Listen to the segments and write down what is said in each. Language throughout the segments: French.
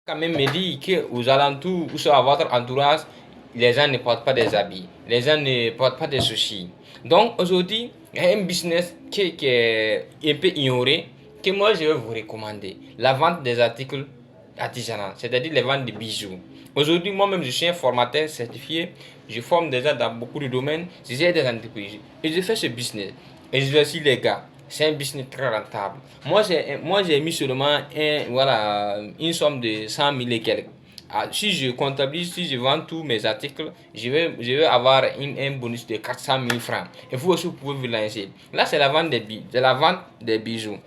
Quand même me dire qu'aux alentours ou sur votre entourage, les gens ne portent pas des habits, les gens ne portent pas des soucis. Donc aujourd'hui, il y a un business qui est un peu ignoré, que moi je vais vous recommander. La vente des articles artisanaux, c'est-à-dire les ventes de bijoux. Aujourd'hui, moi-même, je suis un formateur certifié, je forme déjà dans beaucoup de domaines, j'ai des entreprises et je fais ce business. Et je suis les gars. C'est un business très rentable. Moi, j'ai mis seulement voilà, une somme de 100 000 et quelques. Ah, si je comptabilise, si je vends tous mes articles, je vais avoir un bonus de 400 000 francs. Et vous aussi, vous pouvez vous lancer. Là, c'est la vente des bijoux.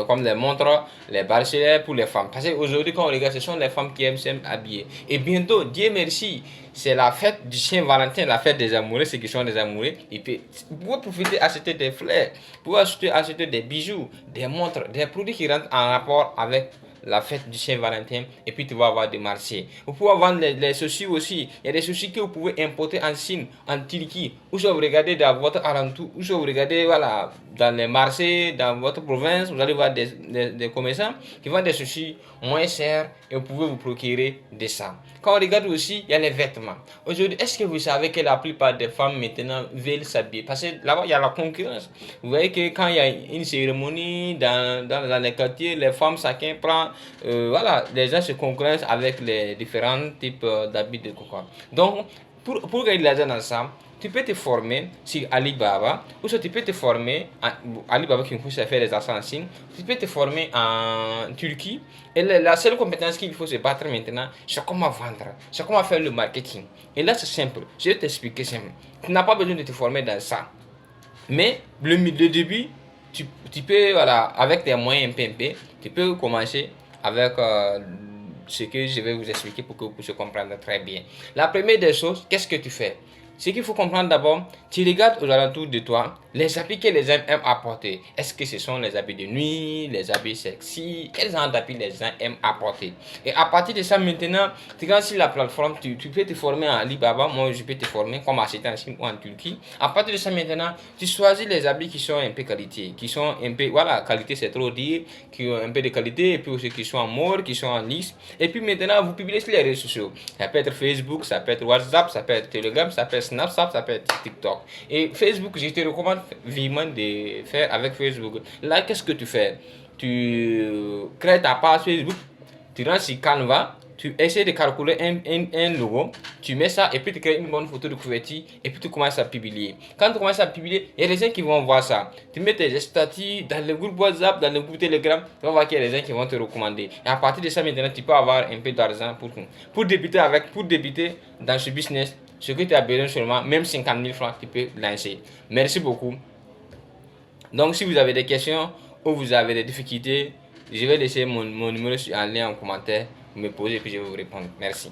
Comme les montres, les bracelets pour les femmes. Parce qu'aujourd'hui, quand on regarde, ce sont les femmes qui aiment s'habiller. Et bientôt, Dieu merci, c'est la fête du Saint-Valentin, la fête des amoureux, ceux qui sont des amoureux. Vous pouvez profiter acheter des fleurs, vous pouvez acheter des bijoux, des montres, des produits qui rentrent en rapport avec la fête du Saint-Valentin et puis tu vas avoir des marchés. Vous pouvez vendre les sushis aussi. Il y a des sushis que vous pouvez importer en Chine, en Turquie. Ou si vous regardez dans votre alentour, ou si vous regardez voilà, dans les marchés, dans votre province, vous allez voir des commerçants qui vendent des sushis moins chers et vous pouvez vous procurer de ça. Quand on regarde aussi, il y a les vêtements. Aujourd'hui, est-ce que vous savez que la plupart des femmes maintenant veulent s'habiller? Parce que là-bas, il y a la concurrence. Vous voyez que quand il y a une cérémonie dans les quartiers, les femmes, chacun prend voilà, les gens se concurrencent avec les différents types d'habits de coca. Donc, pour gagner de l'argent dans ça, tu peux te former sur Alibaba, ou soit tu peux te former en Alibaba qui pousse à faire des achats en Chine, tu peux te former en Turquie. Et la seule compétence qu'il faut se battre maintenant, c'est comment vendre, c'est comment faire le marketing. Et là, c'est simple, je vais t'expliquer simple. Tu n'as pas besoin de te former dans ça. Mais le début, tu peux, voilà, avec tes moyens PMP, tu peux commencer avec ce que je vais vous expliquer pour que vous puissiez comprendre très bien. La première des choses, qu'est-ce que tu fais? Ce qu'il faut comprendre d'abord, tu regardes aux alentours de toi les habits que les gens aiment apporter. Est-ce que ce sont les habits de nuit, les habits sexy? Quels genre d'habits les gens aiment apporter? Et à partir de ça, maintenant, tu regardes sur la plateforme, tu peux te former en Alibaba. Moi, je peux te former comme acheter en Chine ou en Turquie. À partir de ça, maintenant, tu choisis les habits qui sont un peu qualité, qui sont un peu, voilà, qualité c'est trop dire, qui ont un peu de qualité, et puis aussi qui sont en mode, qui sont en lisse. Et puis maintenant, vous publiez sur les réseaux sociaux. Ça peut être Facebook, ça peut être WhatsApp, ça peut être Telegram, ça peut être Snapchat, ça peut être TikTok. Et Facebook, je te recommande vivement de faire avec Facebook. Là, qu'est-ce que tu fais? Tu crées ta page Facebook, tu rentres sur Canva, tu essaies de calculer un logo, tu mets ça et puis tu crées une bonne photo de couverture et puis tu commences à publier. Quand tu commences à publier, il y a des gens qui vont voir ça. Tu mets tes statuts dans le groupe WhatsApp, dans le groupe Telegram, tu vas voir qu'il y a des gens qui vont te recommander. Et à partir de ça, maintenant, tu peux avoir un peu d'argent pour débuter dans ce business. Ce que tu as besoin seulement, même 50 000 francs, tu peux lancer. Merci beaucoup. Donc, si vous avez des questions ou vous avez des difficultés, je vais laisser mon numéro en lien en commentaire. Vous me posez et puis je vais vous répondre. Merci.